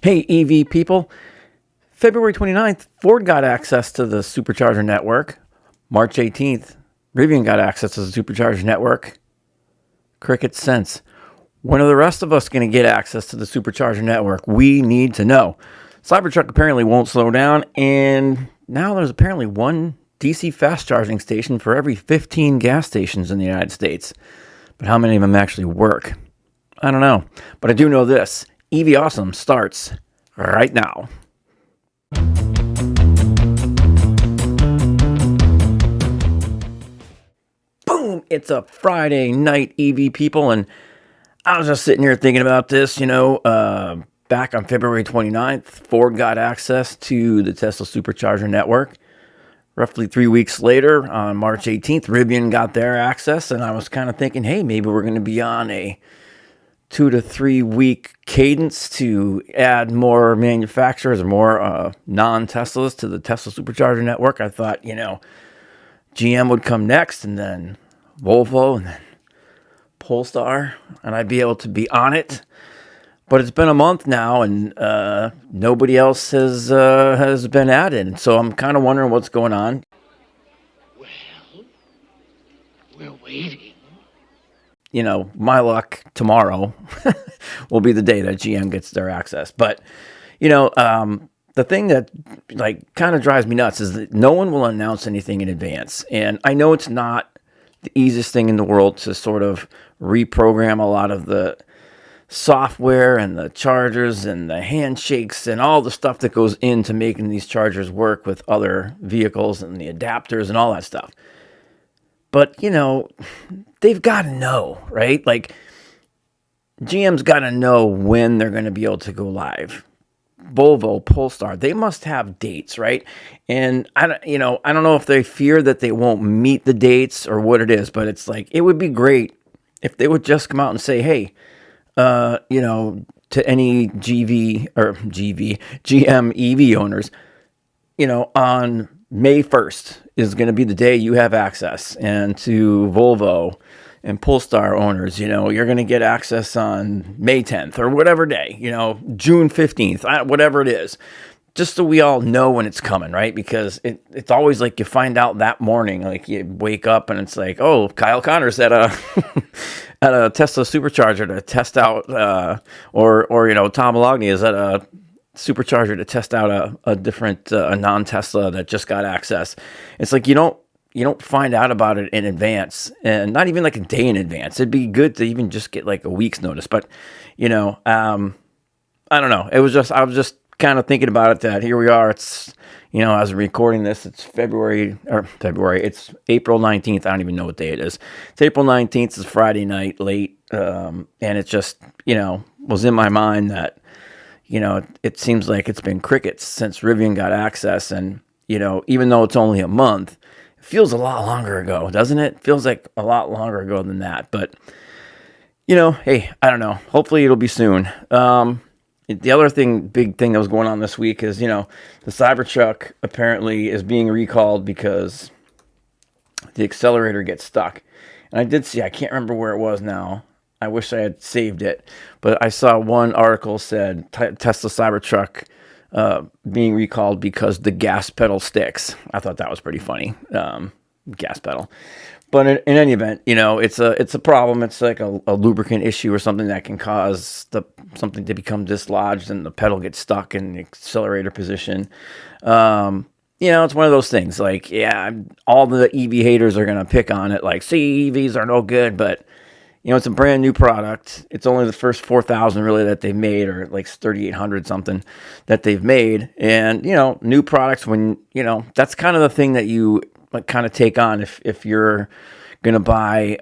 Hey, EV people. February 29th, Ford got access to the Supercharger network. March 18th, Rivian got access to the Supercharger network. Cricket sense. When are the rest of us going to get access to the Supercharger network? We need to know. Cybertruck apparently won't slow down, and now there's apparently one DC fast charging station for every 15 gas stations in the United States. But how many of them actually work? I don't know. But I do know this. EV Awesome starts right now. Boom! It's a Friday night, EV people, and I was just sitting here thinking about this, back on February 29th, Ford got access to the Tesla Supercharger network. Roughly 3 weeks later, on March 18th, Rivian got their access, and I was kind of thinking, hey, maybe we're going to be on a 2 to 3 week cadence to add more manufacturers or more non-Teslas to the Tesla Supercharger network. I thought, GM would come next, and then Volvo, and then Polestar, and I'd be able to be on it. But it's been a month now, and nobody else has been added. And so I'm kind of wondering what's going on. Well, we're waiting. My luck, tomorrow will be the day that GM gets their access. But, the thing that kind of drives me nuts is that no one will announce anything in advance. And I know it's not the easiest thing in the world to sort of reprogram a lot of the software and the chargers and the handshakes and all the stuff that goes into making these chargers work with other vehicles and the adapters and all that stuff. But, they've got to know, right? GM's got to know when they're going to be able to go live. Volvo, Polestar, they must have dates, right? And I don't know if they fear that they won't meet the dates or what it is, but it's it would be great if they would just come out and say, hey, to any GM EV owners, on May 1st is going to be the day you have access. And to Volvo and Polestar owners, you're going to get access on May 10th or whatever day, June 15th, whatever it is, just so we all know when it's coming, right? Because it's always you find out that morning, you wake up and it's oh, Kyle Connor's at a at a Tesla Supercharger to test out, or Tom Malogny is at a Supercharger to test out a different a non-Tesla that just got access. It's you don't find out about it in advance, and not even a day in advance. It'd be good to even just get a week's notice. But I don't know. I was just kind of thinking about it, that here we are. It's as I'm recording this, it's February. It's April 19th. I don't even know what day it is. It's April 19th. It's Friday night late, and it just was in my mind that it seems like it's been crickets since Rivian got access, and even though it's only a month, it feels a lot longer ago, doesn't it? It feels like a lot longer ago than that. But hey, I don't know. Hopefully it'll be soon. The other big thing that was going on this week is, the Cybertruck apparently is being recalled because the accelerator gets stuck. And I did see, I can't remember where it was now. I wish I had saved it. But I saw one article said Tesla Cybertruck being recalled because the gas pedal sticks. I thought that was pretty funny. Gas pedal. But in any event, it's a problem. It's a lubricant issue or something that can cause something to become dislodged and the pedal gets stuck in the accelerator position. It's one of those things. All the EV haters are going to pick on it. See, EVs are no good, but it's a brand new product. It's only the first 4,000 really that they've made, or 3,800 something that they've made. And new products, when that's kind of the thing that you kind of take on if you're going to buy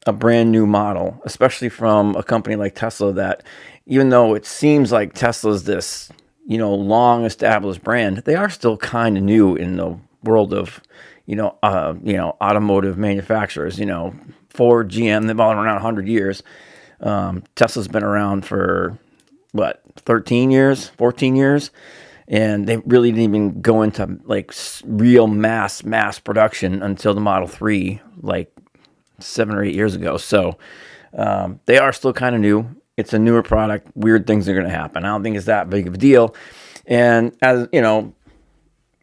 a brand new model, especially from a company like Tesla, that even though it seems like Tesla's this, long established brand, they are still kind of new in the world of, automotive manufacturers. Ford, GM, they've all been around 100 years. Tesla's been around for 13 years, 14 years. And they really didn't even go into real mass production until the Model 3, 7 or 8 years ago. So they are still kind of new. It's a newer product. Weird things are going to happen. I don't think it's that big of a deal. And as you know,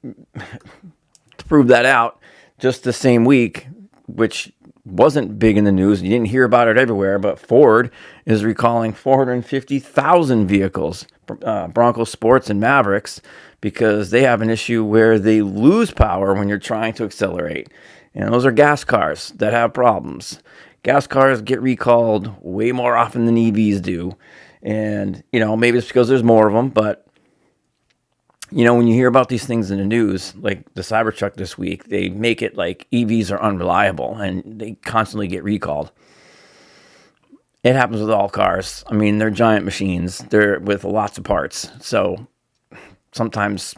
to prove that out, just the same week, which wasn't big in the news, you didn't hear about it everywhere, but Ford is recalling 450,000 vehicles, Bronco Sports and Mavericks, because they have an issue where they lose power when you're trying to accelerate. And those are gas cars that have problems. Gas cars get recalled way more often than EVs do. And, maybe it's because there's more of them, but, when you hear about these things in the news, like the Cybertruck this week, they make it like EVs are unreliable and they constantly get recalled. It happens with all cars. I mean, they're giant machines. They're with lots of parts. So sometimes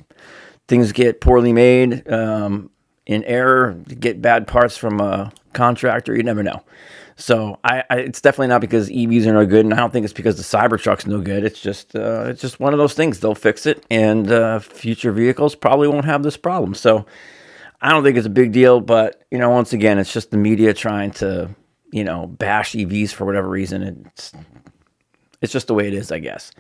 things get poorly made, in error, get bad parts from a contractor. You never know. So it's definitely not because EVs are no good, and I don't think it's because the Cybertruck's no good. It's just one of those things. They'll fix it, and future vehicles probably won't have this problem. So I don't think it's a big deal, but once again, it's just the media trying to bash EVs for whatever reason. It's just the way it is, I guess.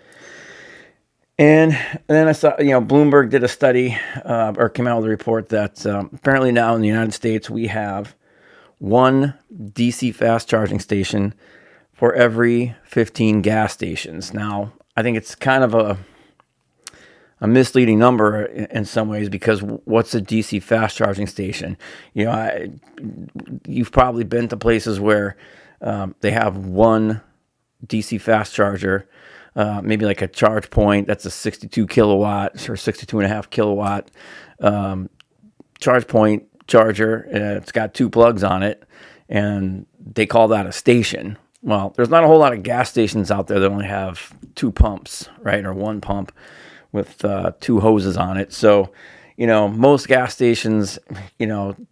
And then I saw, Bloomberg did a study, or came out with a report that apparently now in the United States we have one DC fast charging station for every 15 gas stations. Now, I think it's kind of a misleading number in some ways, because what's a DC fast charging station? You've probably been to places where they have one DC fast charger, maybe like a charge point that's a 62 kilowatt or 62 and a half kilowatt charge point charger. It's got two plugs on it, and they call that a station. Well, there's not a whole lot of gas stations out there that only have two pumps, right? Or one pump with two hoses on it. So, most gas stations,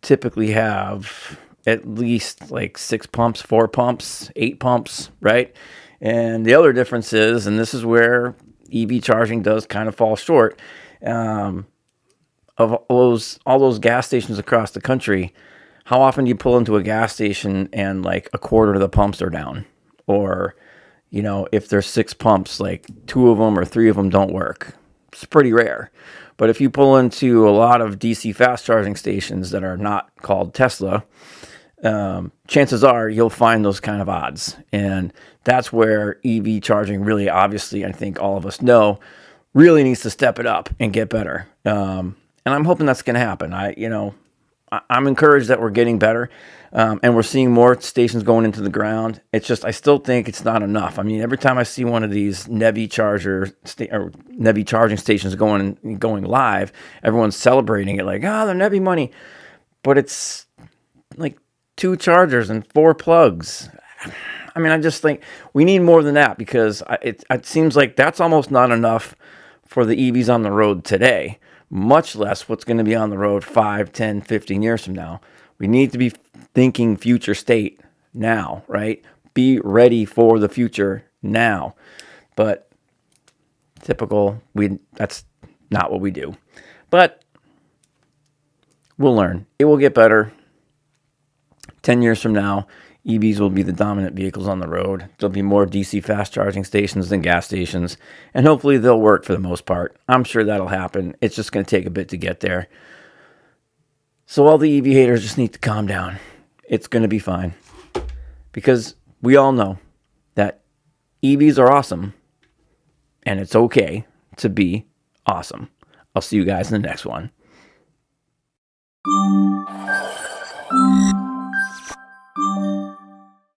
typically have at least like 6 pumps, 4 pumps, 8 pumps, right? And the other difference is, and this is where EV charging does kind of fall short, of all those gas stations across the country, how often do you pull into a gas station and like a quarter of the pumps are down? Or, if there's 6 pumps, like 2 of them or 3 of them don't work. It's pretty rare. But if you pull into a lot of DC fast charging stations that are not called Tesla, chances are you'll find those kind of odds. And that's where EV charging really, obviously, I think all of us know, really needs to step it up and get better. And I'm hoping that's going to happen. I'm encouraged that we're getting better, and we're seeing more stations going into the ground. It's just, I still think it's not enough. I mean, every time I see one of these NEVI charging stations going live, everyone's celebrating it like, the NEVI money. But it's like 2 chargers and 4 plugs. I mean, I just think we need more than that, because it seems like that's almost not enough for the EVs on the road today, much less what's going to be on the road 5, 10, 15 years from now. We need to be thinking future state now, right? Be ready for the future now. But typical, that's not what we do. But we'll learn. It will get better. 10 years from now, EVs will be the dominant vehicles on the road. There'll be more DC fast charging stations than gas stations, and hopefully they'll work for the most part. I'm sure that'll happen. It's just going to take a bit to get there. So all the EV haters just need to calm down. It's going to be fine, because we all know that EVs are awesome, and it's okay to be awesome. I'll see you guys in the next one.